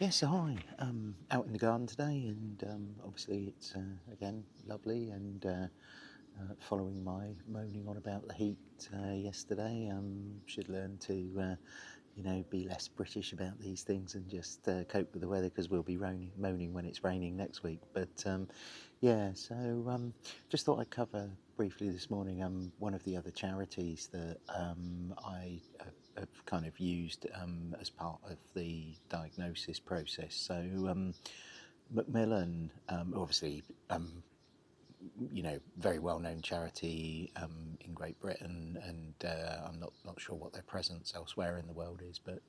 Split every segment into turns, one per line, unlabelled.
Yes, hi. Out in the garden today, and obviously it's again lovely. And following my moaning on about the heat yesterday, should learn to be less British about these things and just cope with the weather because we'll be moaning when it's raining next week. But yeah, so just thought I'd cover briefly this morning one of the other charities that I have kind of used as part of the diagnosis process. So Macmillan, obviously, very well-known charity in Great Britain, and I'm not sure what their presence elsewhere in the world is, but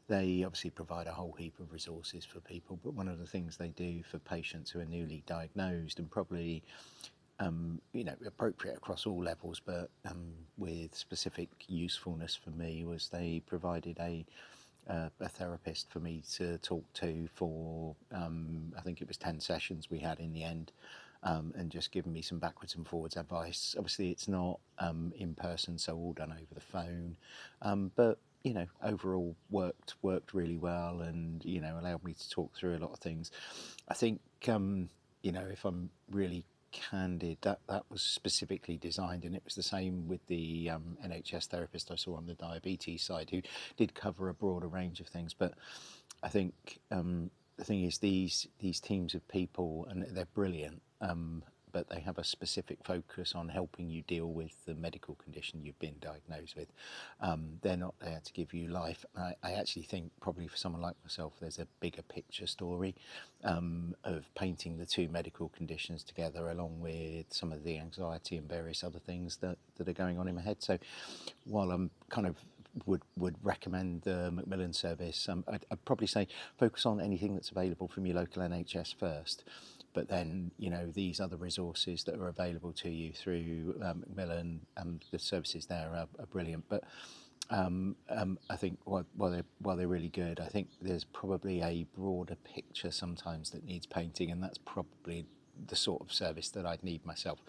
they obviously provide a whole heap of resources for people. But one of the things they do for patients who are newly diagnosed, and probably appropriate across all levels, but with specific usefulness for me, was they provided a therapist for me to talk to for I think it was 10 sessions we had in the end, and just giving me some backwards and forwards advice. Obviously it's not in person, so all done over the phone, but overall worked really well, and allowed me to talk through a lot of things. I think if I'm really candid, that was specifically designed, and it was the same with the NHS therapist I saw on the diabetes side, who did cover a broader range of things. But I think the thing is, these teams of people, and they're brilliant, but they have a specific focus on helping you deal with the medical condition you've been diagnosed with. They're not there to give you life. I actually think probably for someone like myself, there's a bigger picture story of painting the two medical conditions together, along with some of the anxiety and various other things that are going on in my head. So while I'm kind of would recommend the Macmillan service, I'd probably say focus on anything that's available from your local NHS first. But then, these other resources that are available to you through Macmillan, the services there are brilliant. But I think while they're really good, I think there's probably a broader picture sometimes that needs painting, and that's probably the sort of service that I'd need myself.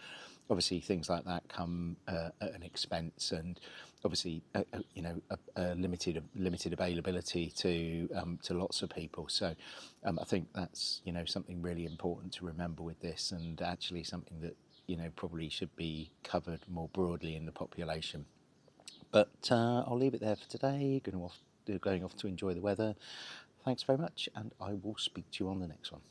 Obviously, things like that come at an expense, and obviously, a limited availability to lots of people. So, I think that's something really important to remember with this, and actually something that probably should be covered more broadly in the population. But I'll leave it there for today. Going off to enjoy the weather. Thanks very much, and I will speak to you on the next one.